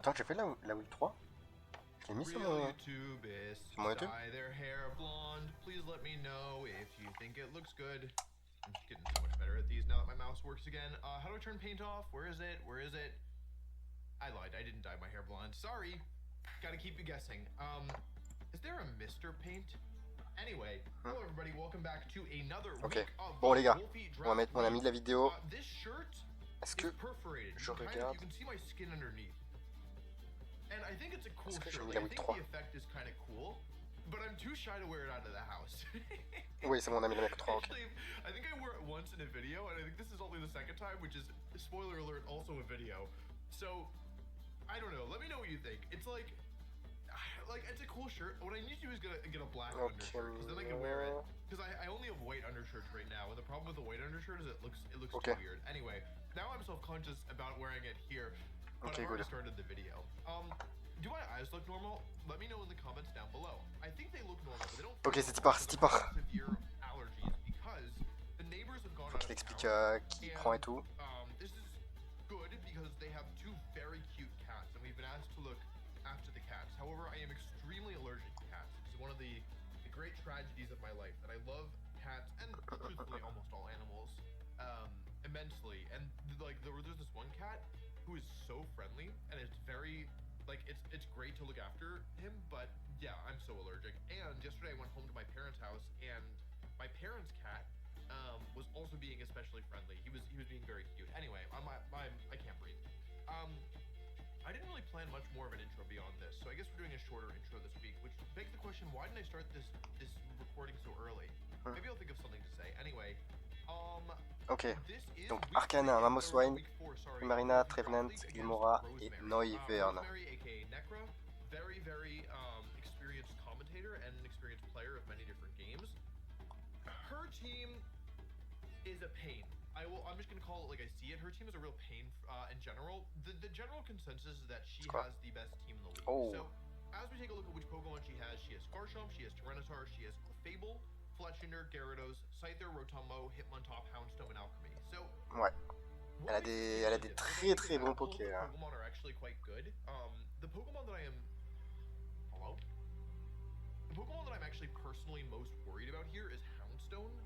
Attends, j'ai fait la Wii 3. Je l'ai mis sur mon YouTube. Dye their hair blonde. Please let me know if you think it looks good. I'm just getting so much better at these now that my mouse works again. How do I turn paint off? Where is it? Where is it? I lied. I didn't dye my hair blonde. Sorry. Gotta keep you guessing. Is there a Mr. Paint? Anyway, hello everybody. Welcome back to another week of Bon les gars, WOLFE on va mettre mon ami de la vidéo. This shirt Est-ce que je regarde? You can see my skin underneath. And I think it's a cool shirt. Like, I think the effect is kind of cool, but I'm too shy to wear it out of the house. Oui, c'est mon ami de la 3. Actually, I think I wore it once in a video, and I think this is only the second time, which is, spoiler alert, also a video. So, I don't know. Let me know what you think. It's like it's a cool shirt. What I need to do is get a black undershirt, because then I can wear it. Because I only have white undershirts right now, and the problem with the white undershirt is it looks too weird. Anyway, now I'm self-conscious about wearing it here. But I've already started the video. Do my eyes look normal? Let me know in the comments down below. I think they look normal, but they don't. Ok, c'est part, c'est part. Severe allergies because the neighbors have gone Faut qu'il explique qui prend et tout. This is good because they have two very cute cats, and we've been asked to look after the cats. However, I am extremely allergic to cats. It's one of the great tragedies of my life that I love cats and truthfully almost all animals immensely. And like there's this one cat who is so friendly, and it's very, like, it's great to look after him, but yeah, I'm so allergic. And yesterday I went home to my parents' house, and my parents' cat was also being especially friendly. He was being very cute. Anyway, I can't breathe. I didn't really plan much more of an intro beyond this, so I guess we're doing a shorter intro this week, which begs the question, why didn't I start this recording so early? Maybe I'll think of something to say. Anyway, ok, donc Arcana, Mamos Wine, Marina, Trevenant, Gilmora et Noivern. Very, very experienced commentator and an experienced player of many different games. Her team is a pain. I'm just gonna call it like I see it. Her team is a real pain in general. The general consensus is that she has the best team in the league. So as we take a look at which Pokemon she has Garchomp, she has Tyranitar, she has Clefable, Fletchinder, Gyarados, Scyther, Rotom-Mow, Hitmontop, Houndstone, and Alchemy. So, ouais. Elle a des très très bons Poké. Pokemon are actually quite good. The Pokemon that I'm actually personally most worried about here is Houndstone.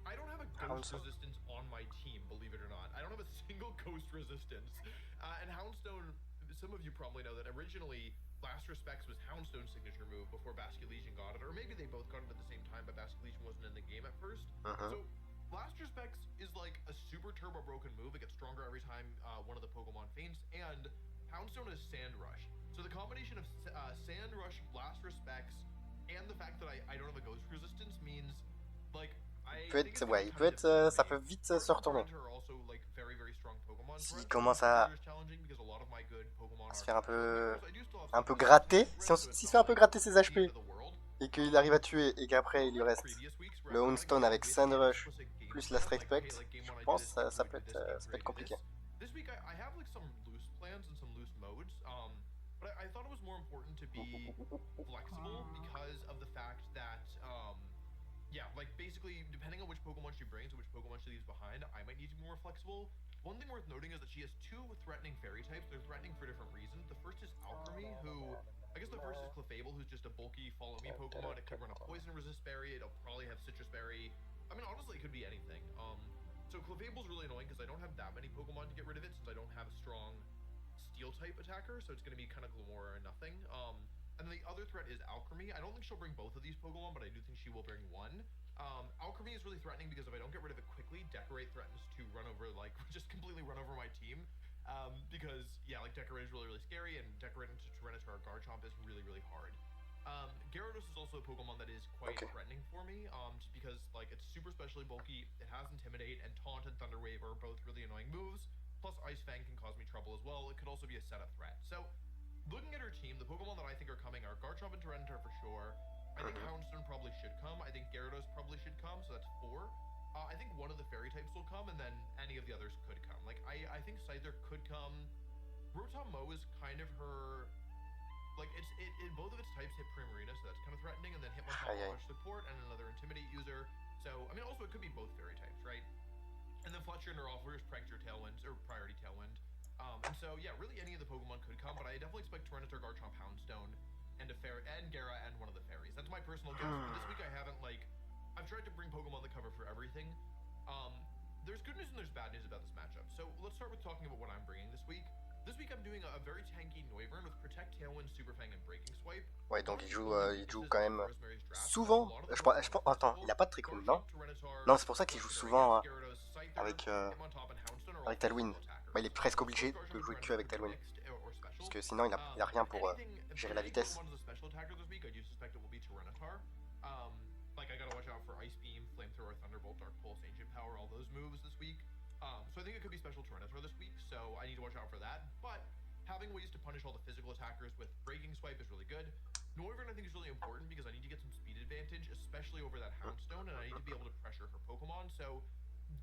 I don't have a ghost resistance on my team, believe it or not. I don't have a single ghost resistance. And Houndstone, some of you probably know that originally Last Respects was Houndstone's signature move before Basculegion got it, or maybe they both got it at the same time, but Basculegion wasn't in the game at first. So Last Respects is like a super turbo broken move. It gets stronger every time one of the Pokemon faints, and Houndstone is Sand Rush. So the combination of Sand Rush, Last Respects, and the fact that I don't have a ghost resistance means like ça peut vite se retourner. S'il commence à se faire un peu gratter, s'il se fait un peu gratter ses HP et qu'il arrive à tuer et qu'après il lui reste le Houndstone avec Sand Rush plus la Strike Spect, je pense que ça peut être compliqué. Yeah, like basically, depending on which Pokemon she brings and which Pokemon she leaves behind, I might need to be more flexible. One thing worth noting is that she has two threatening fairy types. They're threatening for different reasons. The first is Alchemy, who, I guess the first is Clefable, who's just a bulky follow me Pokemon. It could run a poison resist berry, it'll probably have citrus berry. I mean, honestly, it could be anything. So Clefable's really annoying because I don't have that many Pokemon to get rid of it since I don't have a strong steel type attacker, so it's going to be kind of Glimora or nothing. And then the other threat is Alchemy. I don't think she'll bring both of these Pokemon, but I do think she will bring one. Alchemy is really threatening because if I don't get rid of it quickly, Decorate threatens to run over, like, just completely run over my team. Because, yeah, like, Decorate is really, really scary, and Decorate into Tyranitar or Garchomp is really, really hard. Gyarados is also a Pokemon that is quite threatening for me, just because, like, it's super specially bulky, it has Intimidate, and Taunt and Thunder Wave are both really annoying moves, plus Ice Fang can cause me trouble as well. It could also be a setup threat. So, looking at her team, the Pokemon that I think are coming are Garchomp and Tyranitar for sure. I think Houndstone probably should come. I think Gyarados probably should come, so that's 4. I think one of the fairy types will come, and then any of the others could come. Like, I think Scyther could come. Rotom-Mow is kind of her, like, both of its types hit Primarina, so that's kind of threatening, and then Hitmontop Launch Support and another Intimidate user. So, I mean, also it could be both fairy types, right? And then Fletchinder offers Prankster Tailwind, or Priority Tailwind. And so, yeah, really any of the Pokemon could come, but I definitely expect Tyranitar, Garchomp, Houndstone, and Gera, and one of the fairies. That's my personal guess. But this week I haven't, like, I've tried to bring Pokemon the cover for everything. There's good news and there's bad news about this matchup. So let's start with talking about what I'm bringing this week. This week I'm doing a very tanky Noivern with Protect, Tailwind, Super Fang, and Breaking Swipe. Ouais, donc il joue quand même souvent. Attends, il a pas de Trick Room, non? Non, c'est pour ça qu'il joue souvent avec Tailwind. Bah, il est presque obligé de jouer que avec Tailwind. Parce que sinon, il a rien pour gérer la vitesse. Like, I gotta watch out for Ice Beam, Flamethrower, Thunderbolt, Dark Pulse, Ancient Power, all those moves this week. So I think it could be special Tyranitar this week, so I need to watch out for that. But having ways to punish all the physical attackers with Breaking Swipe is really good. Noivern I think is really important because I need to get some speed advantage, especially over that Houndstone, and I need to be able to pressure her Pokemon. So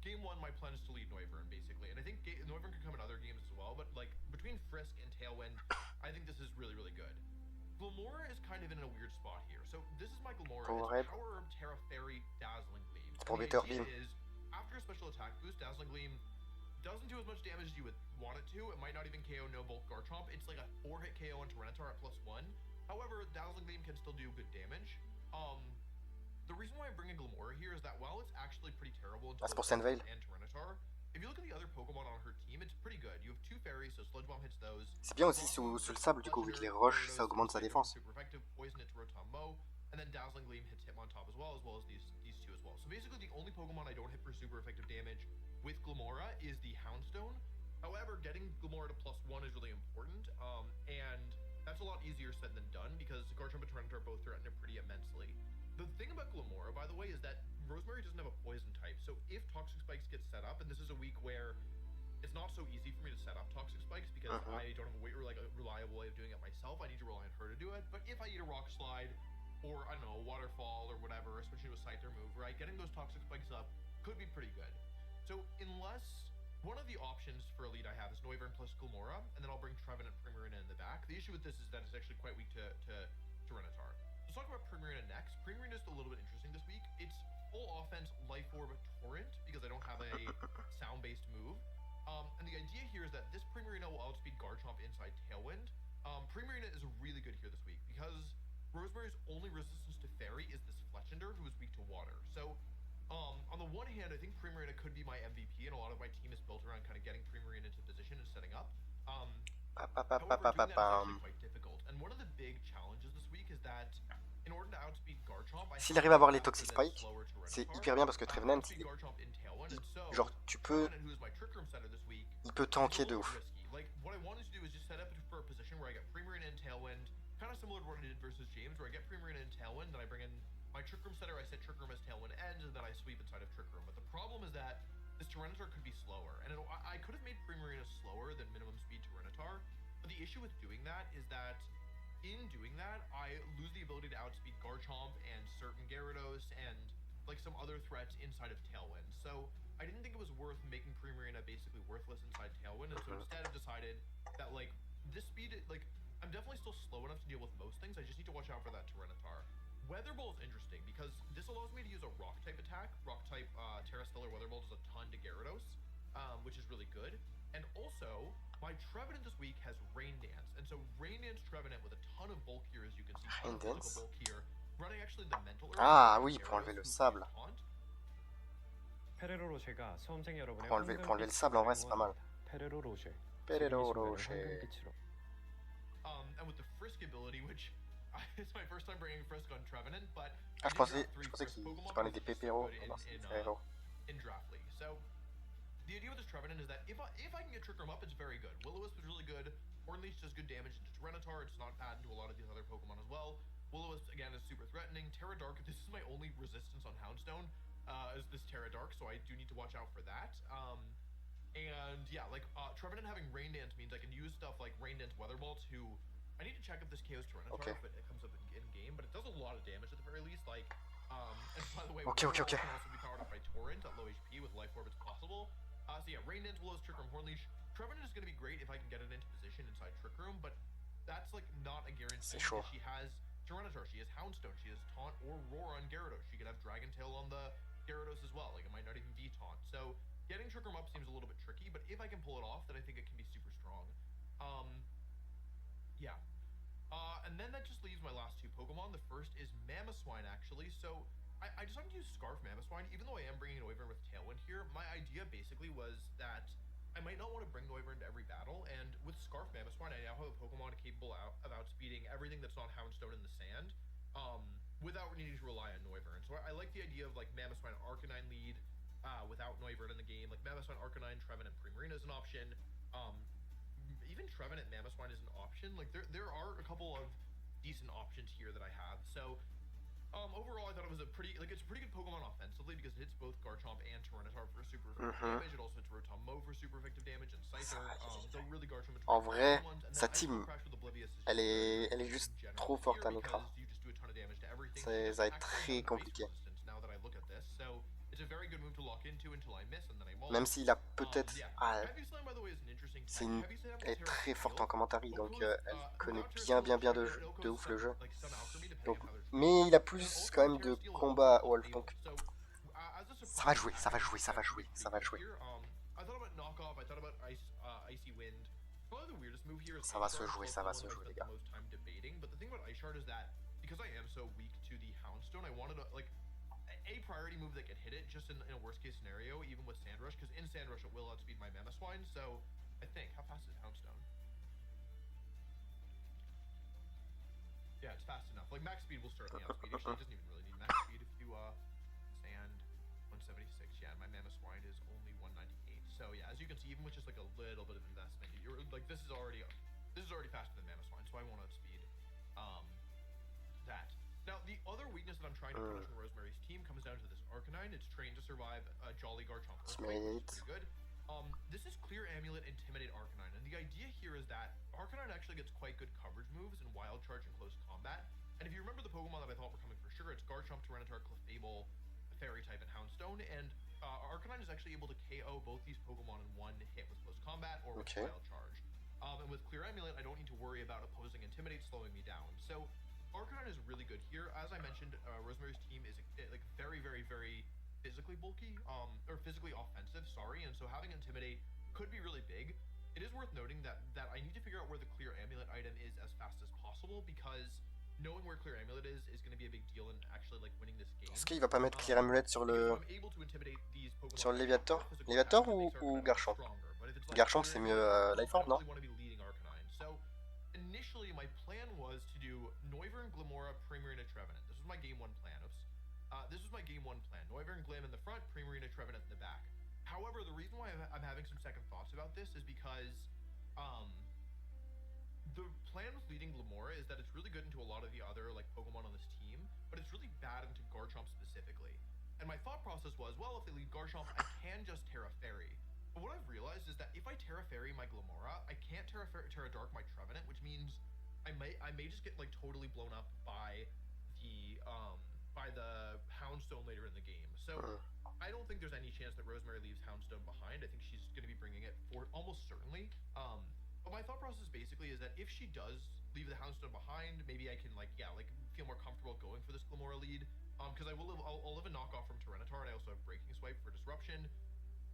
game 1, my plan is to lead Noivern, basically. And I think Noivern could come in other games as well, but like between Frisk and Tailwind, I think this is really, really good. Glamora is kind of in a weird spot here. So this is my Glamora. It's Power Herb, Terra Fairy, Dazzling Gleam. The idea is, after a special attack boost, Dazzling Gleam doesn't do as much damage as you would want it to. It might not even KO No Bulk Garchomp. It's like a 4-hit KO on Tyranitar at +1. However, Dazzling Gleam can still do good damage. The reason why I'm bringing Glamora here is that while it's actually pretty terrible in Tyranitar, if you look at the other Pokemon on her team, it's pretty good. You have 2 fairies, so Sludge Bomb hits those. C'est bien aussi sous le sable, du coup, vu qu'il est rush, ça augmente sa défense. Super effective, Poison hits Rotom-Mow, and then Dazzling Gleam hits Hitmontop as well as these 2 as well. So basically, the only Pokemon I don't hit for super effective damage with Glamora is the Houndstone. However, getting Glamora to +1 is really important, and that's a lot easier said than done because Garchomp and Tyranitar both threaten it pretty immensely. The thing about Glamora, by the way, is that Rosemary doesn't have a poison type, so if Toxic Spikes get set up, and this is a week where it's not so easy for me to set up Toxic Spikes because I don't have a reliable way of doing it myself. I need to rely on her to do it. But if I eat a Rock Slide, or I don't know, a Waterfall or whatever, especially with Scyther move, right, getting those Toxic Spikes up could be pretty good. So unless one of the options for Elite I have is Noivern plus Glamora, and then I'll bring Trevenant, Primarina in the back. The issue with this is that it's actually quite weak to Tyranitar. Let's talk about Primarina next. Primarina is a little bit interesting this week. It's full offense, Life Orb, Torrent, because I don't have a sound-based move. And the idea here is that this Primarina will outspeed Garchomp inside Tailwind. Primarina is really good here this week because Rosemary's only resistance to Fairy is this Fletchinder, who is weak to Water. So, on the one hand, I think Primarina could be my MVP, and a lot of my team is built around kind of getting Primarina into position and setting up. However, doing that is actually quite difficult. And one of the big challenges this week is that in order to outspeed Garchomp, s'il arrive à avoir les Toxic Spikes, c'est hyper bien parce que Trevenant, genre tu peux, il peut tanker de ouf. Like what I wanted to do is just set up for a position where I get Primarina and Tailwind, kind of similar to what I did versus James, where I get Primarina and Tailwind, then I bring in my Trick Room setter, I set Trick Room as Tailwind ends, and then I sweep inside of Trick Room. But the problem is that this Tyranitar could be slower, and I could have made Primarina slower than minimum speed Tyranitar, but the issue with doing that is that in doing that, I lose the ability to outspeed Garchomp and certain Gyarados and like some other threats inside of Tailwind. So I didn't think it was worth making Primarina basically worthless inside Tailwind, and so instead I've decided that like this speed, like I'm definitely still slow enough to deal with most things. I just need to watch out for that Tyranitar. Weather Ball is interesting because this allows me to use a Rock type attack. Rock type Terra Stellar Weather Ball does a ton to Gyarados, which is really good. And also, my Trevenant this week has Rain Dance, and so Rain Dance Trevenant with a ton of bulk here, as you can see, ton of physical bulk here, running actually the mental. Ah oui, pour enlever le sable. Pour enlever le sable, en vrai, c'est pas mal. Ferrero Rocher. And with the Frisk ability, which it's my first time bringing Frisk on Trevenant, but je pensais qu'il parlait des Pépéros in Draft League. So the idea with this Trevenant is that if I can get Trick Room up, it's very good. Will-O-Wisp is really good. Hornleech does good damage into Tyranitar. It's not bad into a lot of these other Pokemon as well. Will-O-Wisp again is super threatening. Terra Dark. This is my only resistance on Houndstone. Is this Terra Dark, so I do need to watch out for that. And yeah, like Trevenant having Rain Dance means I can use stuff like Rain Dance Weather Ball to. I need to check if this KOs Tyranitar if it comes up in game, but it does a lot of damage at the very least. Like, and by the way, okay. Can also be powered up by Torrent at low HP with Life Orb. It's possible. So yeah, Rain Dance, Will-O-Wisp, Trick Room, Hornleech. Trevenant is going to be great if I can get it into position inside Trick Room, but that's like not a guarantee. Sure. She has Tyranitar, she has Houndstone, she has Taunt or Roar on Gyarados. She could have Dragon Tail on the Gyarados as well. Like it might not even be Taunt. So getting Trick Room up seems a little bit tricky, but if I can pull it off, then I think it can be super strong. strong. Yeah. And then that just leaves my last two Pokemon. The first is Mamoswine, actually. So I decided to use Scarf Mamoswine, even though I am bringing Noivern with Tailwind here. My idea basically was that I might not want to bring Noivern to every battle, and with Scarf Mamoswine, I now have a Pokemon capable of outspeeding everything that's not Houndstone in the sand, without needing to rely on Noivern. So I like the idea of like Mamoswine Arcanine lead without Noivern in the game. Like Mamoswine Arcanine, Trevenant Primarina is an option. Even Trevenant Mamoswine is an option. Like there are a couple of decent options here that I have. So overall, I thought it was it's a pretty good Pokemon offensively because it hits both Garchomp and Tyranitar for super effective damage. It also hits Rotom-Mow for super effective damage and Scyther. So really Garchomp and En vrai, ones. And sa then team, Crash with Oblivious is elle est juste in general trop forte à here Mikra. because you just do a ton of damage to everything. Ça She va doesn't être actually très have an ice compliqué. resistance now that I look at this. So it's a very good move to lock into until I miss and then I maul. Même s'il a peut-être... Yeah. Ah, Heavy Slam, by the way, is an interesting c'est tech. une... Heavy Slam Elle est will tear très up forte field. en commentary, donc elle connaît bien de ouf le jeu. Like some alchemy, depending Donc, on how they're mais il a plus quand même de combat Wolf, donc ça va jouer. I thought about knockoff, I thought about icy wind. Probably the weirdest move here is Ça va Ice se Shard. jouer, It's ça va also se the one jouer, I've les spent gars. the most time debating, but the thing about Ice Shard is that because I am so weak to the Houndstone, I wanted a priority move that could hit it just in a worst case scenario, even with Sandrush, because in Sandrush it will outspeed my Mamoswine. So I think, how fast is Houndstone? Yeah, it's fast enough. Like max speed will certainly outspeed. Actually, it doesn't even really need max speed if you sand 176. Yeah, my Mamoswine is only 198. So yeah, as you can see, even with just like a little bit of investment, you're like this is already faster than Mamoswine, so I won't outspeed that. Now the other weakness that I'm trying to punish on Rosemary's team comes down to this Arcanine. It's trained to survive a Jolly Garchomp Earthquake, which is pretty good. This is Clear Amulet, Intimidate Arcanine, and the idea here is that Arcanine actually gets quite good coverage moves in Wild Charge and Close Combat. And if you remember the Pokemon that I thought were coming for sure, it's Garchomp, Tyranitar, Clefable, Fairy type, and Houndstone. And Arcanine is actually able to KO both these Pokemon in one hit with Close Combat or with Wild Charge. And with Clear Amulet, I don't need to worry about opposing Intimidate slowing me down. So Arcanine is really good here. As I mentioned, Rosemary's team is like very, very, very physically bulky, or physically offensive, sorry, and so having Intimidate could be really big. It is worth noting that I need to figure out where the Clear Amulet item is as fast as possible, because knowing where Clear Amulet is going to be a big deal in actually like winning this game. Est-ce qu'il va pas mettre Clear Amulet sur le Léviator? Léviator ou Garchomp? Garchomp c'est mieux Life Orb, non? So initially my plan was to do Noivern, Glimmora, Primarina, Trevenant. This was my game 1 plan. This was my game 1 plan. Noivern, Glim in the front, Primarina, Trevenant in the back. However, the reason why I'm having some second thoughts about this is because the plan with leading Glimmora is that it's really good into a lot of the other like Pokemon on this team, but it's really bad into Garchomp specifically. And my thought process was, well, if they lead Garchomp, I can just Terra Fairy. But what I've realized is that if I Terra Fairy my Glimmora, I can't Terra Dark my Trevenant, which means I may just get like totally blown up by the Houndstone later in the game. So I don't think there's any chance that Rosemary leaves Houndstone behind. I think she's going to be bringing it for almost certainly. But my thought process basically is that if she does leave the Houndstone behind, maybe I can feel more comfortable going for this Glimmora lead. Because I'll live a knockoff from Tyranitar, and I also have Breaking Swipe for Disruption.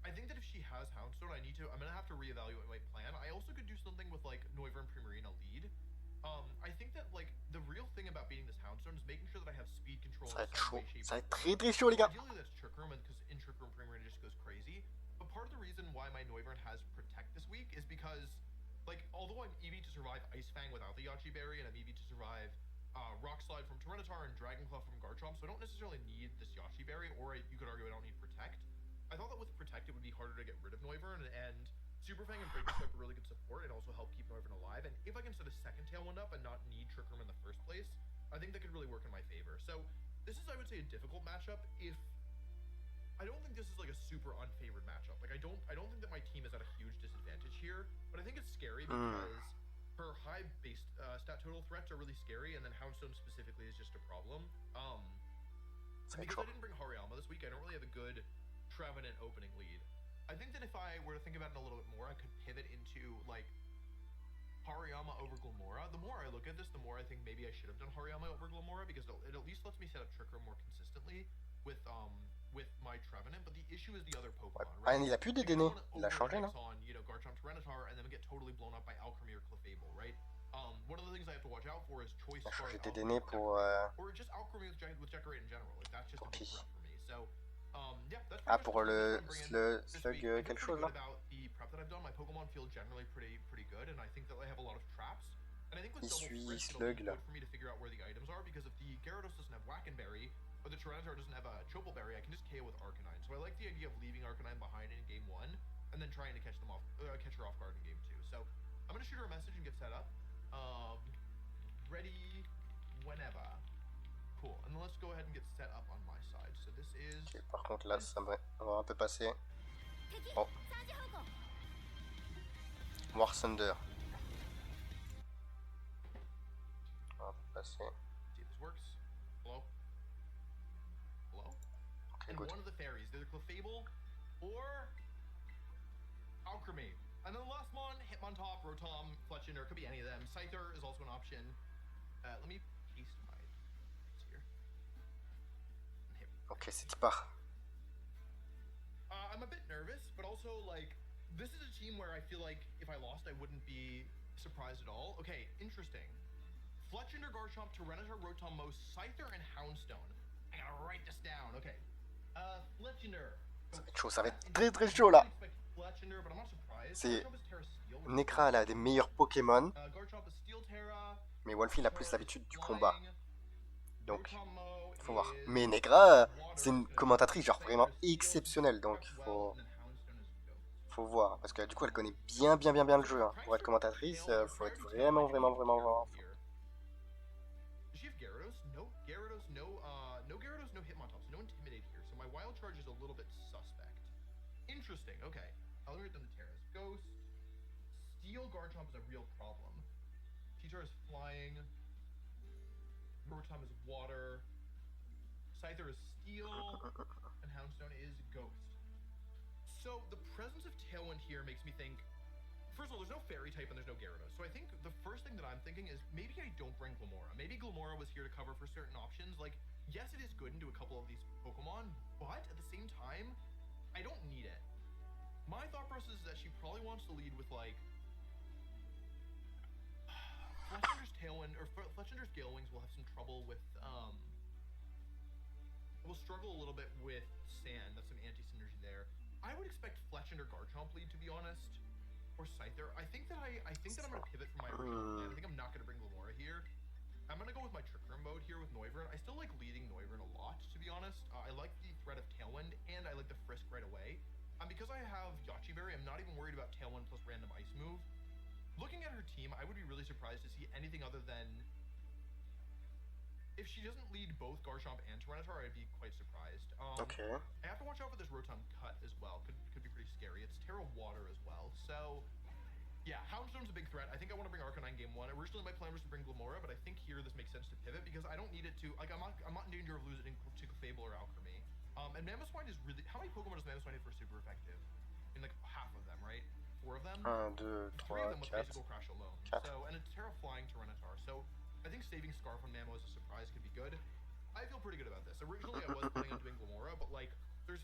I think that if she has Houndstone, I'm gonna have to reevaluate my plan. I also could do something with like Noivern, Primarina lead. I think that like the real thing about beating this Houndstone is making sure that I have speed control. Ça va être chaud. Ça va être très très chaud, les gars. Ideally, that's Trick Room, because in Trick Room, Primarina just goes crazy. But part of the reason why my Noivern has Protect this week is because, like, although I'm EV to survive Ice Fang without the Yachi Berry, and I'm EV to survive Rock Slide from Tyranitar and Dragon Claw from Garchomp, so I don't necessarily need this Yachi Berry, or you could argue I don't need Protect. I thought that with Protect it would be harder to get rid of Noivern, and Super Fang and Breaking Swipe are really good support and also help keep Noivern alive. And if I can set a second Tailwind up and not need Trick Room in the first place, I think that could really work in my favor. So this is, I would say, a difficult matchup. I don't think this is like a super unfavored matchup. Like I don't think that my team is at a huge disadvantage here, but I think it's scary because her high base stat total threats are really scary, and then Houndstone specifically is just a problem. Because I didn't bring Hariyama this week, I don't really have a good Trevenant opening lead. I think that if I were to think about it a little bit more, I could pivot into like Hariyama over Glimmora. The more I look at this, the more I think maybe I should have done Hariyama over Glimmora, because it at least lets me set up Trick Room more consistently with with my Trevenant, but the issue is the other Ouais. Pokemon, Ah, right? il a plus de Because I déné. don't want to Il a changé, over-index non? on, you know, Garchomp Tyranitar and then get totally blown up by Alchemy or Clefable, right? One of the things I have to watch out for is Choice Il a Scarf changé de Alchemy déné with pour... Decorate, or just Alchemy with Decorate in general. Like that's just pour a big qui? threat for me. So, yeah, that's Ah, pretty much pour the le I'm bringing this slug week. I feel quelque pretty chose, good là? about the prep that I've done. My Pokemon feel generally pretty good, and I think that I have a lot of traps. And I think with Il double suit frisk, it'll slug, be là. good for me to figure out where the items are, because if the Gyarados doesn't have Wackenberry, or the Tyranitar doesn't have a Choppleberry, I can just KO with Arcanine. So I like the idea of leaving Arcanine behind in game 1, and then trying to catch her off guard in game 2. So I'm gonna shoot her a message and get set up. Ready whenever. Cool. And then let's go ahead and get set up on my side. So this is... Okay, par contre, là, ça va un peu passer. Oh. War Thunder. On va passer. See if this works. Hello? Hello? Okay, and good. one of the fairies, either Clefable or Alchemy. And then the last one, Hitmontop, Rotom, Fletchinder, could be any of them. Scyther is also an option. Let me paste my notes here. And hit. Ok, c'est y part. I'm a bit nervous, but also, like, this is a team where I feel like if I lost, I wouldn't be surprised at all. Okay, interesting. Fletchinder, Garchomp, Tyranitar, Rotom, Mouse, Scyther, and Houndstone. I gotta write this down. Okay. Fletchinder. Ça va être chaud, ça va être très très chaud là. Fletchinder, but I'm not surprised. C'est... Garchomp is Terra Steel. Nekra, elle a des meilleurs Pokémon. Garchomp is Steel Terra. Mais WOLFE, il a plus l'habitude du combat. Donc, Rotom Mo faut voir. is Mais Nekra, c'est une water, commentatrice genre vraiment Scyther is Steel, exceptionnelle. Donc, well, faut... and then Houndstone is Ghost. faut voir. Parce que du coup, elle connaît bien le jeu. Hein. Pour être commentatrice, faut être vraiment fort. Does she have Gyarados? No Gyarados, no Gyarados, no Hitmontop, so no Intimidate here. So my Wild Charge is a little bit suspect. Interesting, okay. I'll read them to Terra's. Ghost. Steel Garchomp is a real problem. T-Tar is flying. Rotom is water. Scyther is steel. And Houndstone is ghost. So the presence of Tailwind here makes me think... First of all, there's no fairy type and there's no Gyarados. So I think the first thing that I'm thinking is maybe I don't bring Glamora. Maybe Glamora was here to cover for certain options. Like, yes, it is good into a couple of these Pokemon, but at the same time, I don't need it. My thought process is that she probably wants to lead with, like... Fletchinder's Tailwind, or Fletchinder's Gale Wings will have some trouble with, will struggle a little bit with Sand. That's some anti-synergy there. I would expect Fletchinder Garchomp lead, to be honest. Or Scyther. I think that I'm gonna pivot from my original plan. I think I'm not gonna bring Glamora here. I'm gonna go with my Trick Room mode here with Noivern. I still like leading Noivern a lot, to be honest. I like the threat of Tailwind, and I like the Frisk right away. Because I have Yachi Berry, I'm not even worried about Tailwind plus random Ice move. Looking at her team, I would be really surprised to see anything other than... If she doesn't lead both Garchomp and Tyranitar, I'd be quite surprised. Okay. I have to watch out for this Rotom Cut as well. Could be pretty scary. It's Terra Water as well. So, yeah, Houndstone's a big threat. I think I want to bring Arcanine game 1. Originally, my plan was to bring Glamora, but I think here this makes sense to pivot because I don't need it to... Like, I'm not in danger of losing to Clefable or Alchemy. And Mamoswine is really... How many Pokemon does Mamoswine hit for super effective? In, like, half of them, right? 4 of them? 1, 2, 3 of them 3, with 4, Physical Crash alone. 4. So, and it's Terra Flying Tyranitar. So, I think saving Scarf on Mamo as a surprise could be good. I feel pretty good about this. Originally, I was planning on doing Glamora, but, like,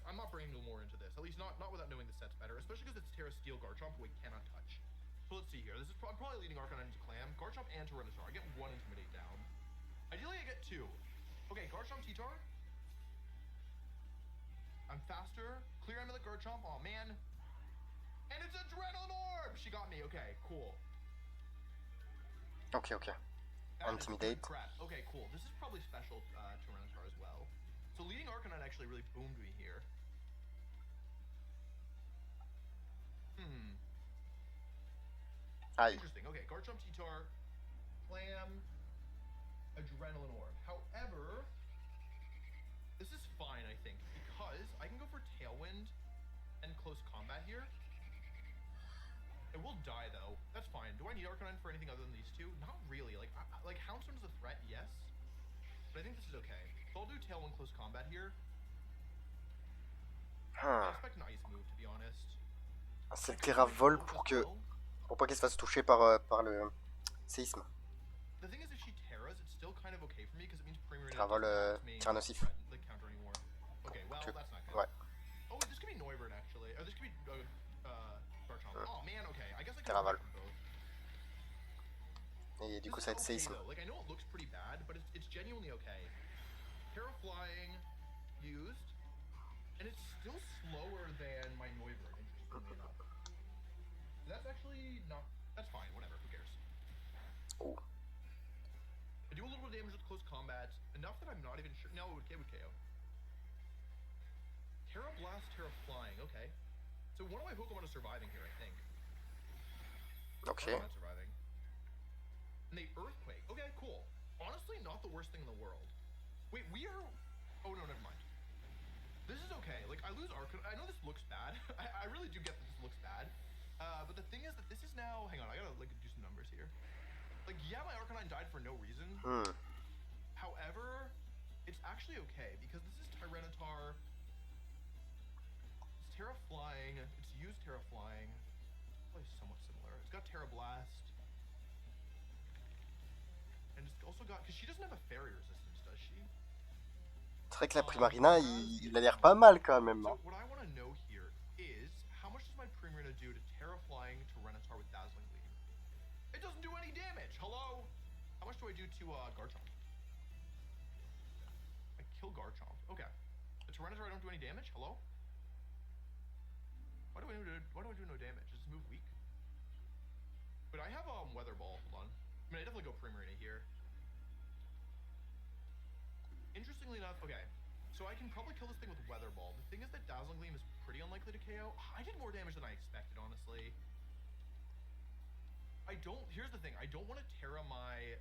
I'm not bringing Glamora into this. At least not without knowing the set's better. Especially because it's Terra Steel Garchomp, who we cannot touch. So let's see here. This is I'm probably leading Arcanine into Clam. Garchomp and Tyranitar. I get 1 Intimidate down. Ideally, I get 2. Okay, Garchomp T-Tar. I'm faster. Clear Amulet Garchomp. Aw, man. And it's Adrenaline Orb! She got me. Okay, cool. Okay. That is Intimidate. crap. Okay, cool. This is probably special Tyranitar as well. So leading Arcanine actually really boomed me here. Aye. Interesting. Okay, Garchomp T-Tar, Clam, Adrenaline Orb. However, this is fine, I think, because I can go for Tailwind and Close Combat here. It will die, though. That's fine. Do I need Arcanine for anything other than these two? Not really. Like Houndstone is a threat, yes. But I think this is okay. So I'll do Tailwind Close Combat here. I expect an Ice move, to be honest. C'est le Terra Vol pour pas qu'il se fasse toucher par le séisme. The thing is, if she Terras, it's still kind of okay for me because it means Premier Terra Vol, tir nocif. Okay, well, Que... that's not good. Ouais. Oh, wait, this could be Neuvert, actually. Or this could be Garchomp. Oh, man, okay. I guess I could Terraval. have both. Et du coup, This ça va is être okay, séisme. though. Like, I know it looks pretty bad, but it's genuinely okay. Terra Flying used, and it's still slower than my Neuvert, interestingly enough. So that's actually not... That's fine, whatever, who cares? Oh. I do a little bit of damage with close combat, enough that I'm not even sure... No, it would KO. Terra Blast, Terra Flying, okay. So one of my Pokemon is surviving here, I think. Okay. Not surviving. And they Earthquake. Okay, cool. Honestly, not the worst thing in the world. Wait, we are... Oh, no, never mind. This is okay. Like, I lose Arcanine. I know this looks bad. I really do get that this looks bad. But the thing is that this is now... Hang on, I gotta, like, do some numbers here. Like, yeah, my Arcanine died for no reason. However, it's actually okay, because this is Tyranitar. It's Terra Flying. It's used Terra Flying. Probably somewhat similar. It's got Terra Blast. And it's also got... Because she doesn't have a fairy resistance, does she? C'est vrai que la Primarina, il a l'air pas mal quand même. So what I want to know here is, how much does my Primarina do to Terra Flying Tyranitar with Dazzling Gleam? It doesn't do any damage! Hello? How much do I do to Garchomp? I kill Garchomp. Okay. The Tyranitar, I don't do any damage? Hello? Why do I do no damage? Does this move weak? But I have Weather Ball. Hold on. I mean, I definitely go Primarina here. Interestingly enough, okay. So I can probably kill this thing with Weather Ball. The thing is that Dazzling Gleam is pretty unlikely to KO. I did more damage than I expected, honestly. Here's the thing. I don't want to Terra my,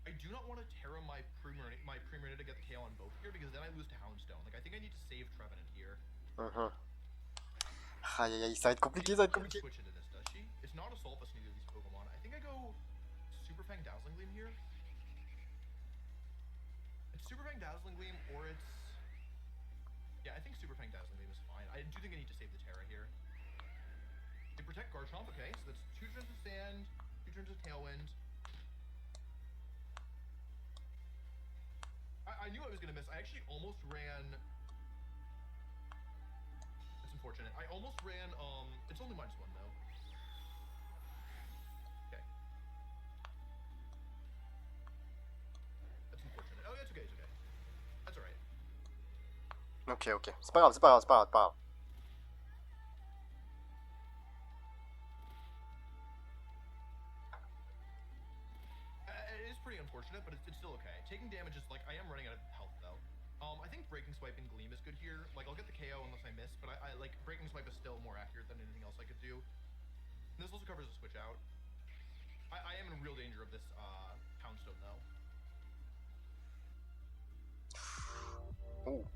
I do not want to Terra my Primarina to get the KO on both here, because then I lose to Houndstone. Like, I think I need to save Trevenant here. Aïe aïe aïe, ça va être compliqué, ça va être compliqué. Switch into this, does she? It's not Assaultus, neither of these Pokemon. I think I go Super Fang Dazzling Gleam here. It's Super Fang Dazzling Gleam, or it's... Yeah, I think Super Fang Dazzling Gleam is fine. I do think I need to save the Terra here. They protect Garchomp, okay, so that's 2 turns of Sand, 2 turns of Tailwind. I knew I was going to miss. I actually almost ran... That's unfortunate. I almost ran, it's only -1 though. Okay. That's unfortunate. Oh, that's okay, it's okay. That's alright. Ok, ok. C'est pas grave, c'est pas grave, c'est pas grave, c'est pas grave. It is pretty unfortunate, but it's still okay. Taking damage is like, I am running out of health though. I think Breaking Swipe and Gleam is good here. Like, I'll get the KO unless I miss, but I like, Breaking Swipe is still more accurate than anything else I could do. And this also covers a switch out. I am in real danger of this Houndstone though. Ooh.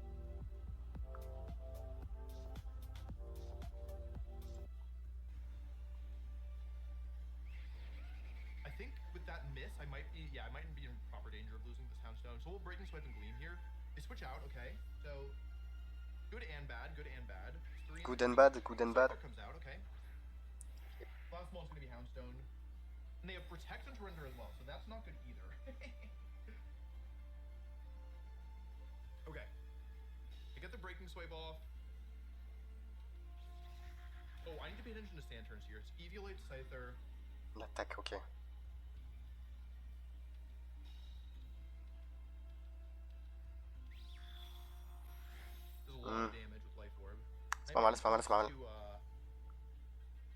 I think with that miss, I might be in proper danger of losing this Houndstone. So we'll Breaking Swipe and Gleam here. They switch out, okay. So good and bad, good and bad. Good and bad, good and bad. Comes out, okay. Last one's gonna be Houndstone. And they have Protect and Surrender as well, so that's not good either. Okay. I get the Breaking Swipe off. Oh, I need to pay attention to Sand turns here. It's Eviolite, Scyther. L'attaque, ok. There's a lot of damage with Life Orb. C'est pas mal, c'est pas mal, c'est pas mal.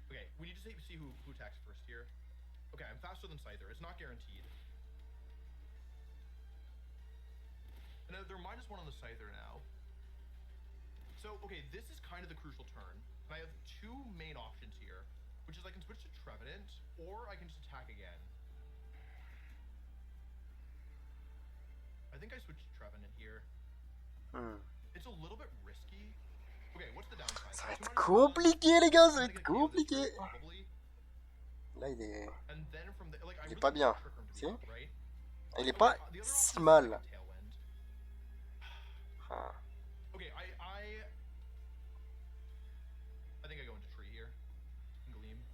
Okay, we need to see who attacks first here. Okay, I'm faster than Scyther. It's not guaranteed. And they're -1 on the Scyther now. So, okay, this is kind of the crucial turn. And I have 2 main options here, which is I can switch to Trevenant, or I can just attack again. I think I switched to Trevenant here. It's a little bit risky. Okay, what's the downside? Ça va être compliqué, les gars, ça va être compliqué. Là, il est... Il est pas bien. Si? Il est pas si mal. Ah. Okay, I think I go into Tree here. Gleam.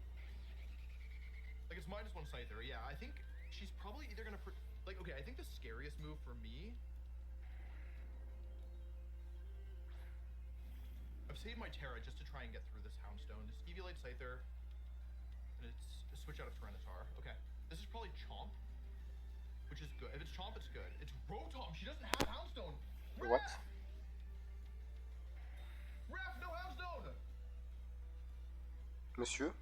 Like, it's -1 Scyther. Yeah, I think she's probably either gonna... Like, okay, I think the scariest move for me I've saved my Terra just to try and get through this Houndstone. This Eviolite Scyther, and it's a switch out of Tyranitar. Okay, this is probably Chomp, which is good. If it's Chomp, it's good. It's Rotom. She doesn't have Houndstone. What? Ref, no Houndstone. Monsieur?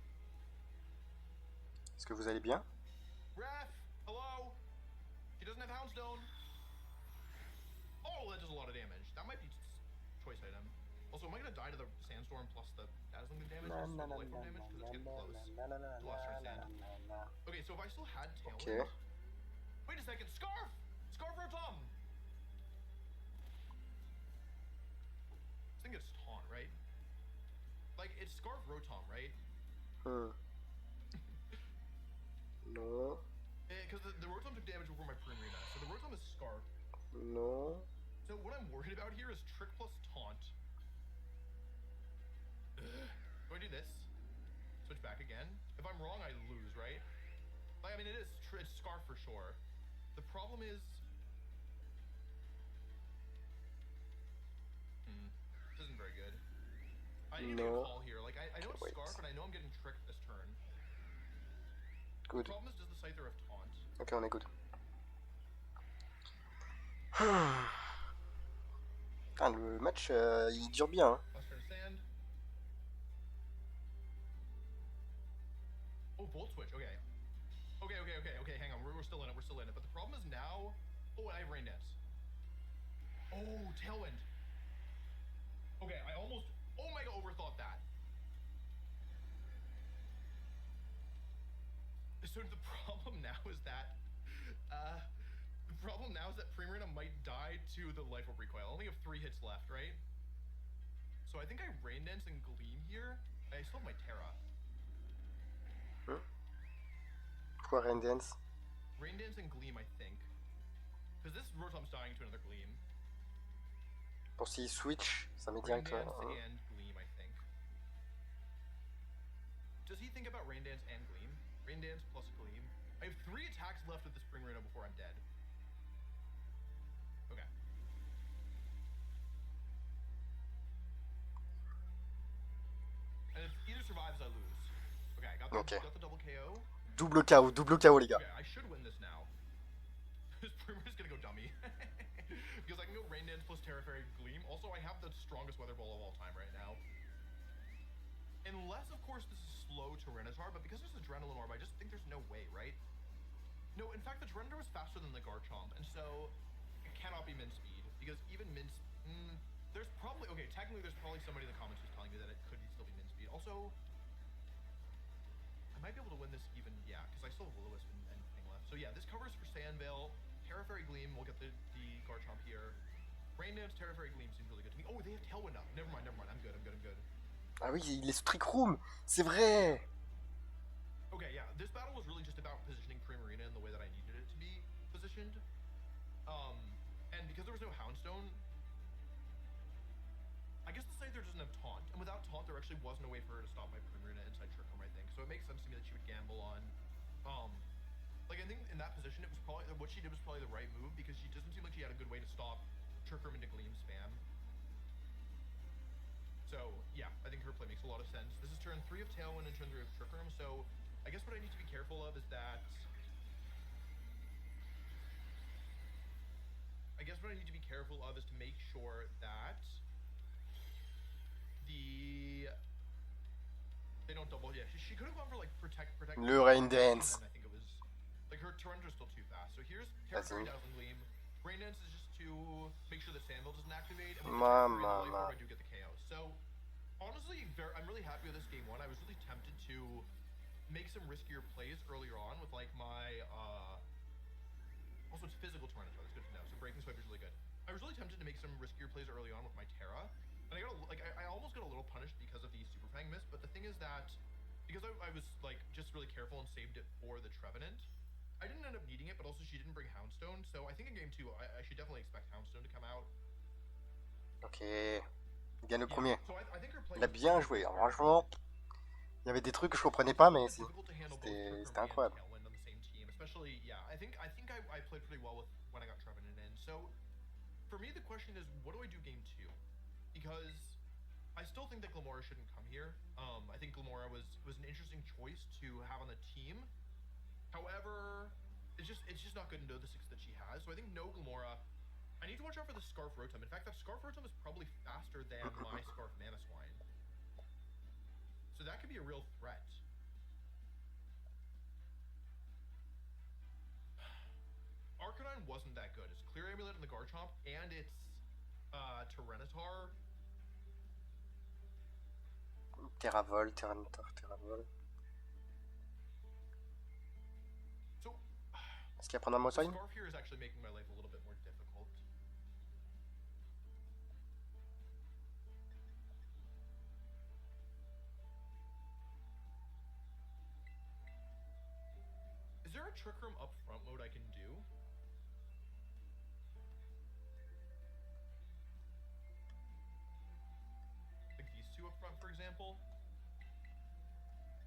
Est-ce que vous allez bien? Ref, hello. She doesn't have Houndstone. Oh, that does a lot of damage. That might be choice item. Also, am I gonna die to the Sandstorm plus the Dazzling damage? Because it's getting close. To Lesser Sand. Okay, so if I still had Tailwind... Okay. Wait a second, Scarf! Scarf Rotom! I think it's Taunt, right? Like, it's Scarf Rotom, right? No. Because the Rotom took damage before my Primarina, so the Rotom is Scarf. No. So what I'm worried about here is Trick plus Taunt. Do I do this? Switch back again? If I'm wrong, I lose, right? Like, I mean, it's Scarf for sure. The problem is... This isn't very good. I need to make a call here. Like, I know it's Scarf, and I know I'm getting tricked this turn. Good. The problem is, does the Scyther have Taunt? Ok, on est good. Putain, le match, il dure bien. Hein. Western Sand. Oh, Volt Switch, okay. Okay, hang on, we're still in it, But the problem is now... Oh, I have Rain Dance. Oh, Tailwind. Okay, I almost... Oh my god, overthought that. So the problem now is that... Primarina might die to the Life Orb recoil. I only have 3 hits left, right? So I think I Rain Dance and Gleam here. I still have my Terra. Pourquoi Rain Dance? Rain Dance and Gleam, I think. Because this Rotom's dying to another Gleam. Pour s'il switch, ça met Rain direct. Dance and Gleam, I think. Does he think about Rain Dance and Gleam? Rain Dance plus Gleam. I have 3 attacks left with this Primarina before I'm dead. Okay. And if either survives, I lose. Okay, got the double KO. Double KO les gars. Okay, I should win this now. This Primarina's gonna go dummy. Because I can go Rain Dance plus Terra Fairy Gleam. Also, I have the strongest Weather Ball of all time right now. Unless, of course, this is slow Tyranitar, but because there's Adrenaline Orb, I just think there's no way, right? No, in fact, the Tyranitar was faster than the Garchomp, and so it cannot be Min Speed, because even Min... there's probably... Okay, technically there's probably somebody in the comments who's telling me that it could still be Min Speed. Also, I might be able to win this even... Yeah, because I still have Will-O-Wisp and thing left. So yeah, this covers for Sandvale. Terra Fairy Gleam, we'll get the Garchomp here. Rain Dance, Terra Fairy Gleam seems really good to me. Oh, they have Tailwind up. Never mind. I'm good. Ah oui, il est sous Trick Room, c'est vrai. Okay, yeah, this battle was really just about positioning Primarina in the way that I needed it to be positioned. And because there was no Houndstone, I guess the Scyther doesn't have Taunt, and without Taunt, there actually was no way for her to stop my Primarina inside Trick Room, I think. So it makes sense to me that she would gamble on, like I think in that position, it was probably what she did was probably the right move because she doesn't seem like she had a good way to stop Trick Room into Gleam spam. So, yeah, I think her play makes a lot of sense. This is turn 3 of Tailwind and turn 3 of Trick Room, so I guess what I need to be careful of is that... to make sure that they don't double... Yeah, she could have gone for, like, protect... Le Rain Dance. I think it was... Like, her Tyrandra's still too fast. So here's Terra Fairy Dazzling Gleam. Rain Dance is just to make sure the Sandville doesn't activate. And with I do get the KO. So, honestly, I'm really happy with this game 1. I was really tempted to make some riskier plays earlier on with, like, my, also, it's physical Tyranitar. That's good to know. So Breaking Swipe is really good. I was really tempted to make some riskier plays early on with my Terra. And I almost got a little punished because of the Super Fang miss. But the thing is that, because I was, like, just really careful and saved it for the Trevenant, I didn't end up needing it, but also she didn't bring Houndstone, so I think in game 2, I should definitely expect Houndstone to come out. Ok, il gagne le premier. So I think her play Il a bien joué, alors, franchement. Il y avait des trucs que je comprenais pas, mais c'était incroyable. Especially, yeah, I think I played pretty well with when I got Trevenant in. So for me, the question is, what do I do game 2? Because I still think that Glamora shouldn't come here. I think Glamora was an interesting choice to have on the team. However, it's just not good to know the 6 that she has. So I think no Glamora. I need to watch out for the Scarf Rotom. In fact, that Scarf Rotom is probably faster than my Scarf Mamoswine. So that could be a real threat. Arcanine wasn't that good. It's Clear Amulet in the Garchomp, and it's Tyranitar. Terravol, Tyranitar, Terravol. So, est-ce qu'il va prendre un Mamoswine? Scarf here is actually making my life a little bit more difficult. Is there a Trick Room up front mode I can do? Like these 2 up front, for example.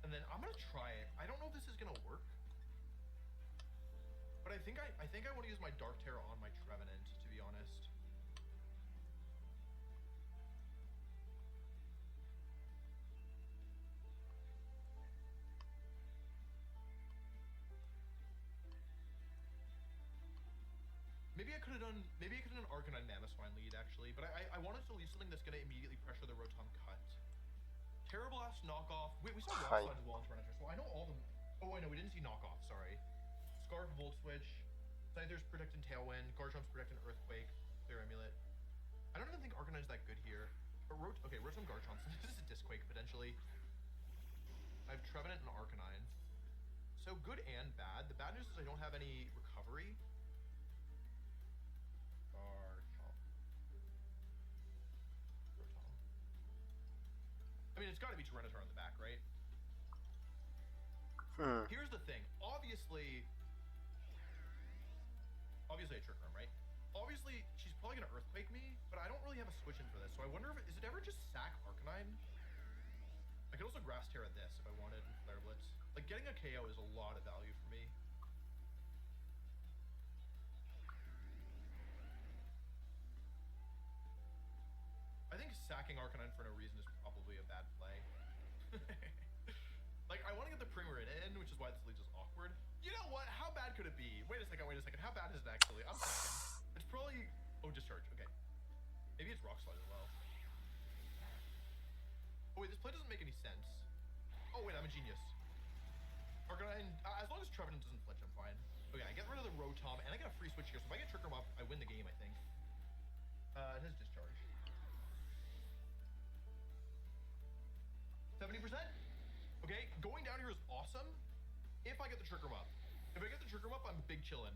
And then I'm gonna try it. I don't know if this is gonna work. But I think I want to use my Dark Terra on my Trevenant, to be honest. Maybe I could have done Arcanine Mamoswine lead actually, but I wanted to leave something that's gonna immediately pressure the Rotom cut. Terrablast knockoff. Wait, we saw Rock Slide as well in Tyranitar, so I know all the. Oh, I know we didn't see knockoff. Sorry. Scarf, Volt Switch, Scyther's Protect and Tailwind, Garchomp's Protect and Earthquake, Clear Amulet. I don't even think Arcanine's that good here. But Rotom Garchomp, so this is a Disquake potentially. I have Trevenant and Arcanine. So good and bad. The bad news is I don't have any recovery. Garchomp. Rotom. I mean, it's got to be Tyranitar on the back, right? Here's the thing. Obviously a Trick Room, right? Obviously, she's probably gonna Earthquake me, but I don't really have a switch in for this. So I wonder if is it ever just sack Arcanine? I could also Grass Terra this if I wanted Flare Blitz. Like getting a KO is a lot of value for me. I think sacking Arcanine for no reason is probably a bad play. Like, I want to get the Primarine in, which is why this leaves us awkward. You know what? How bad could it be? Wait a second. How bad is it actually? I'm thinking. It's probably... Oh, Discharge. Okay. Maybe it's Rock Slide as well. Oh, wait. This play doesn't make any sense. Oh, wait. I'm a genius. Arcanine... as long as Trevenant doesn't flinch, I'm fine. Okay, I get rid of the Rotom, and I get a free switch here. So if I get Trick Room up, I win the game, I think. It has Discharge. 70%? Okay, going down here is awesome if I get the Trick Room up. If I get the Trick Room up, I'm big chillin'.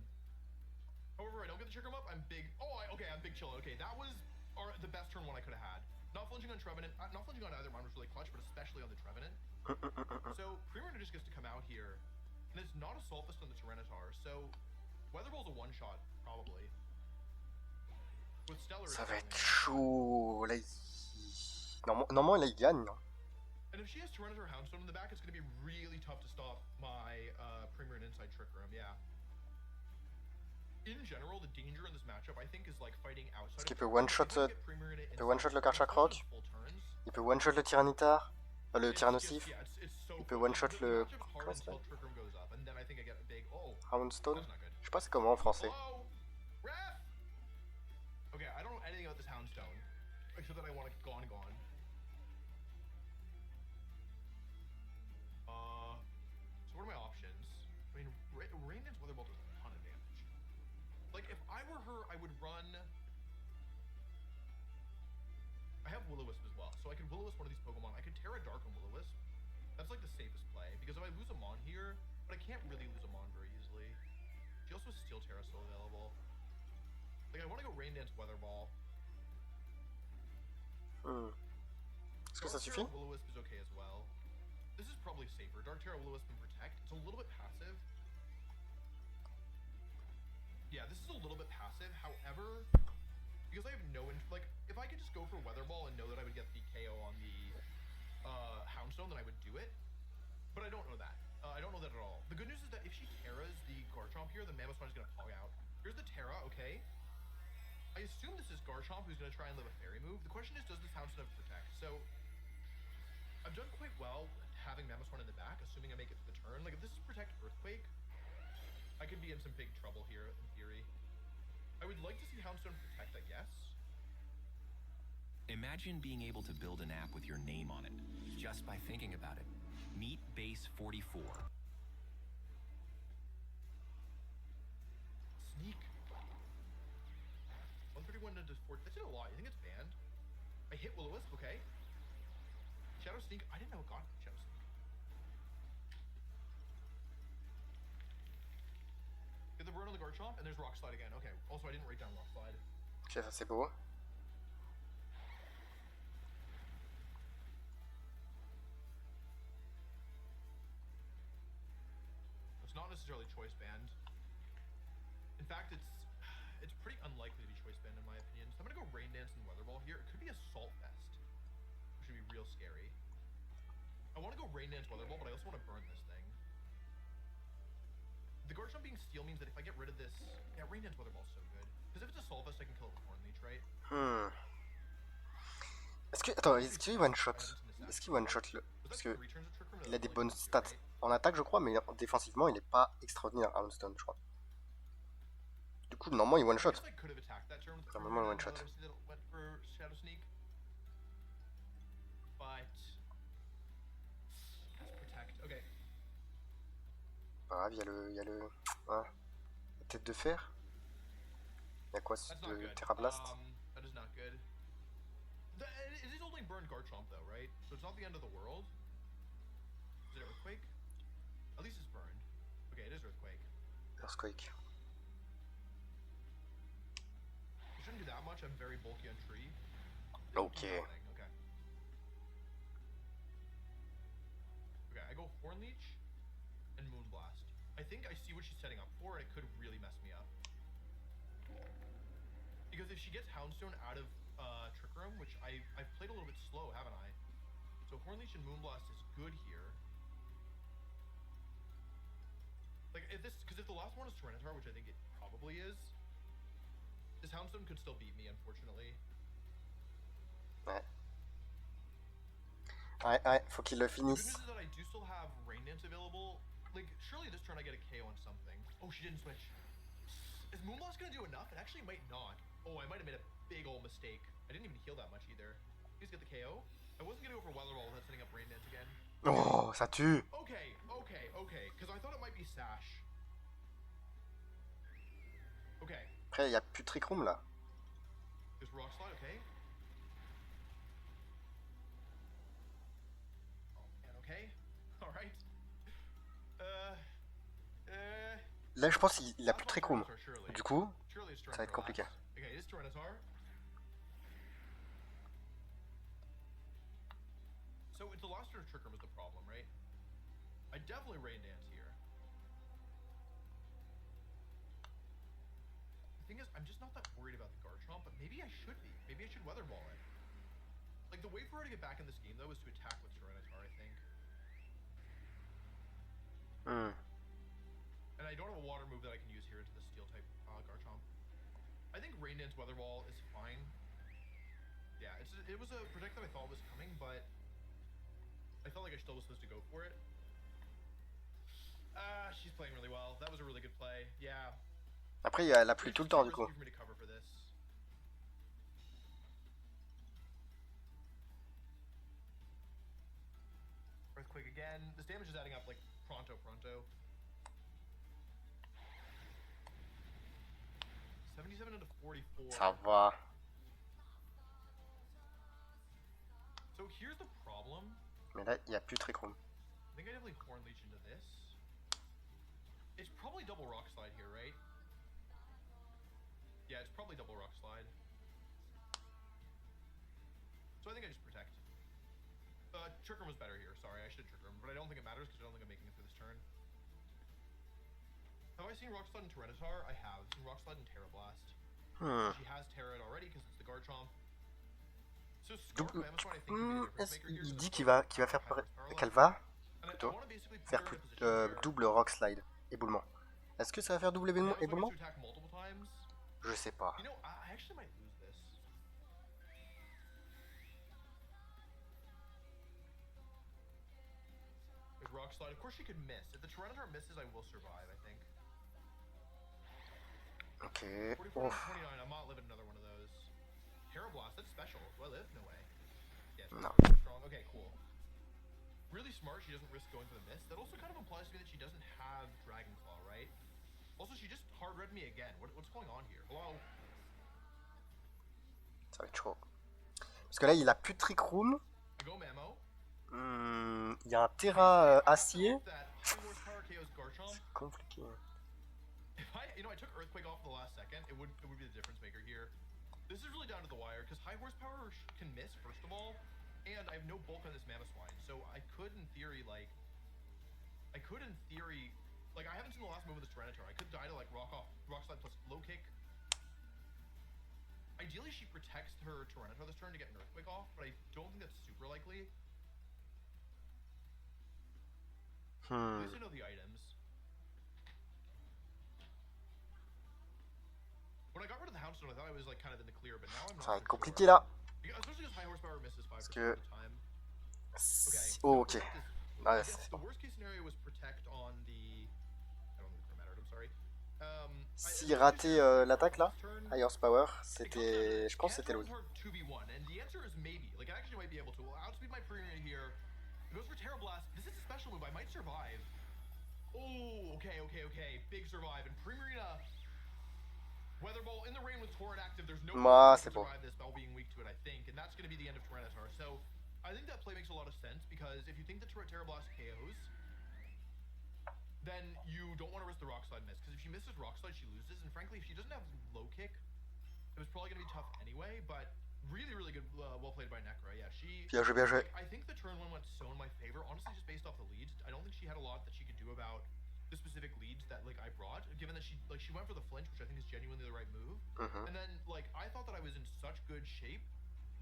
However, I don't get the Trick Room up, I'm big... Oh, okay, I'm big chillin'. Okay, that was the best turn one I could have had. Not flinching on Trevenant, not flinching on either mine was really clutch, but especially on the Trevenant. So, Primarina just gets to come out here, and it's not a Solfist on the Tyranitar, so Weather Ball's a one-shot, probably. With Stellar... Ça va être chaud, là, normalement, là, il gagne, non? And if she has Tyranitar Houndstone in the back, it's going to be really tough to stop my Primarine Inside Trick Room, yeah. In general, the danger in this matchup, I think, is like fighting outside. Est-ce qu'il peut one-shot le Karchakroc? Il peut one-shot le Tyranitar? Le Tyrannosif? Il peut one-shot le... Comment ça s'appelle? Houndstone? Je sais pas c'est comment en français. Okay, I don't know anything about this Houndstone, except that I want it gone. So what are my options? I mean, Rain Dance Weather Ball does a ton of damage. Like, if I were her, I would run... I have Will-O-Wisp as well, so I could Will-O-Wisp one of these Pokemon. I could Terra Dark on Will-O-Wisp. That's like the safest play, because if I lose a Mon here, but I can't really lose a Mon very easily. She also has Steel Terra still available. Like, I want to go Rain Dance Weather Ball. Est-ce que ça suffit? Will-O-Wisp is okay as well. This is probably safer. Dark Terra, Will-O-Wisp, and Protect. It's a little bit passive. Yeah, this is a little bit passive. However, because I have no... Like, if I could just go for Weather Ball and know that I would get the KO on the Houndstone, then I would do it. But I don't know that. I don't know that at all. The good news is that if she Terras the Garchomp here, the Mamoswine is going to Pog out. Here's the Terra, okay? I I assume this is Garchomp who's going to try and live a fairy move. The question is, does this Houndstone have Protect? So, I've done quite well having Mamoswine in the back, assuming I make it to the turn. Like, if this is Protect Earthquake, I could be in some big trouble here, in theory. I would like to see Houndstone Protect, I guess. Imagine being able to build an app with your name on it, just by thinking about it. Meet Base 44. Sneak. 131 into 4. That's a lot. You think it's banned? I hit Will-O-Wisp, okay. Shadow Sneak. I didn't know it got Shadow Sneak. Get the burn on the Garchomp, and there's Rock Slide again. Okay. Also, I didn't write down Rock Slide. Ok, ça c'est beau. It's not necessarily choice banned. In fact, it's pretty unlikely to be choice banned in my opinion. So I'm gonna go Rain Dance and Weather Ball here. It could be Assault Vest, which would be real scary. I want to go Rain Dance Weather Ball, but I also want to burn this thing. The Garchomp being Steel means that if I get rid of this, yeah, Rain Dance Weather Ball is so good. Because if it's Assault Vest, I can kill it with Horn Leech, right? Est-ce que attends, est-ce qu'il one shot? Est-ce qu'il one shot le? Parce que il a des bonnes stats en attaque, je crois, mais défensivement, il est pas extraordinaire, Houndstone, je crois. Du coup, normalement, il one shot. Normalement, il one shot. Pas grave, il y a le hein, la tête de fer. Il y a quoi, de Terra Blast? It is only burned Garchomp though, right? So it's not the end of the world. Is it Earthquake? At least it's burned. Okay, it is Earthquake. Earthquake. It shouldn't do that much. I'm very bulky on tree. Okay. Okay. Okay, I go Horn Leech and Moonblast. I think I see what she's setting up for, and it could really mess me up. Because if she gets Houndstone out of Trick Room, which I've played a little bit slow, haven't I? So Horn Leech and Moonblast is good here. Like if the last one is Tyranitar, which I think it probably is, this Houndstone could still beat me, unfortunately. Ouais, faut qu'il le finisse. The good news is that I do still have Rain Dance available. Like surely this turn I get a KO on something. Oh, she didn't switch. Is Moonblast gonna do enough? It actually might not. Oh, I might have made a big old mistake. I didn't even heal that much either. Please get the KO. I wasn't gonna go for Weather Ball without setting up Rain Dance again. Oh, ça tue. Okay. Because I thought it might be Sash. Okay. Après, il n'y a plus de Trick Room là. There's Rock Slide, okay. Oh man, okay. Alright. Là, je pense qu'il a plus de Trick Room. Du coup, ça va être compliqué. Okay, it is Tyranitar. So it's the last turn of Trick Room is the problem, right? I definitely Rain Dance here. The thing is, I'm just not that worried about the Garchomp, but maybe I should be. Maybe I should Weather Ball it. Like, the way for her to get back in this game, though, is to attack with Tyranitar, I think. And I don't have a water move that I can use here into the Steel-type Garchomp. I think Rain Dance Weather Ball is fine. Yeah, it was a Protect that I thought was coming, but I felt like I still was supposed to go for it. She's playing really well. That was a really good play. Yeah. Après, elle a plus tout le temps, du coup. Earthquake again. This damage is adding up like pronto. 77 into 44. Ça va. So here's the problem. Mais là, il n'y a plus de Trick Room. I think I definitely Horn Leech into this. It's probably double Rock Slide here, right? Yeah, it's probably double Rock Slide. So I think I just Protect. Trick Room was better here. Sorry, I should Trick Room, but I don't think it matters because I don't think I'm making it through this turn. Have I seen Rock Slide and Tyranitar? I have. I've seen Rock Slide and Terra Blast. She has Terra it already because it's the Garchomp. So il dit qu'il va faire qu'elle va plutôt faire double Rock Slide éboulement. Est-ce que ça va faire double éboulement? Je sais pas. You know, I actually might lose this. There's Rock Slide. Of course she could miss. If the Tyranitar misses, I will survive, I think. Ok. 44 Ouf. 29, I'm not living another one of those. Terra Blast, that's special. Do I live? No way. Yeah, No. strong. Okay, cool. Really smart, she doesn't risk going for the miss. That also kind of implies to me that she doesn't have Dragon Claw, right? Also, she just hard read me again. What's going on here? Hello? Ça va être chaud. Parce que là, il a plus de Trick Room. I go Mamo. Il y a un Terra acier. That high horsepower KO's Garchomp. C'est compliqué. If I took Earthquake off the last second, it would be the difference maker here. This is really down to the wire, because high horsepower can miss, first of all, and I have no bulk on this Mamoswine, so I could, in theory, like, I haven't seen the last move of this Tyranitar. I could die to, like, Rock Slide plus Low Kick. Ideally, she protects her Tyranitar this turn to get an Earthquake off, but I don't think that's super likely. At least I know the items. When I got rid of the Houndstone, I thought I was like kind of in the clear, but now I'm not. Ça va être for compliqué sure. là. Especially because high horsepower misses 5% Parce of que... the time. Oh, ok. I Ouais, guess the worst case scenario was protect on the. I don't think it mattered. I'm sorry. S'il ratait l'attaque là, High Horsepower, c'était... Je pense que c'était Louis. 2v1, and the answer is maybe. Like, I actually might be able to. Well, outspeed my Premier here. It goes for Terra Blast. This is a special move. I might survive. Oh, okay. Big survive. And Primarina. Weather Ball in the rain with Torrent active. There's no way I can survive this Bell being weak to it, I think. And that's going to be the end of Tyranitar. So, I think that play makes a lot of sense because if you think that Terra Blast KOs, then you don't want to risk the Rock Slide miss. Because if she misses Rock Slide, she loses. And frankly, if she doesn't have low kick, it was probably going to be tough anyway. But really good, well played by Necra. Yeah, she... Bien joué. I think the turn one went so in my favor. Honestly, just based off the leads, I don't think she had a lot that she could do about the specific leads that like I brought, given that she went for the flinch, which I think is genuinely the right move. And then like I thought that I was in such good shape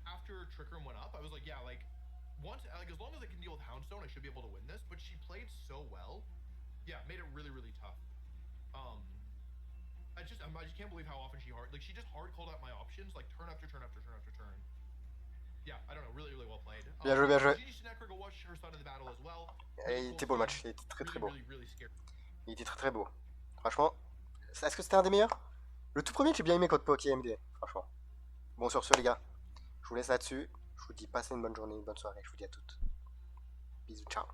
after Trick Room went up. I was like, yeah, like once as long as I can deal with Houndstone, I should be able to win this. But she played so well, yeah, made it really tough. I just can't believe how often she just hard called out my options like turn after turn. Yeah, I don't know, really well played. Bien joué. Necra, go watch her side of the battle as well. Il était beau le match, il était très beau. Really scary. Il était très beau. Franchement, est-ce que c'était un des meilleurs? Le tout premier, j'ai bien aimé contre Poké MD, franchement. Bon, sur ce, les gars, je vous laisse là-dessus. Je vous dis passez une bonne journée, une bonne soirée. Je vous dis à toutes. Bisous, ciao.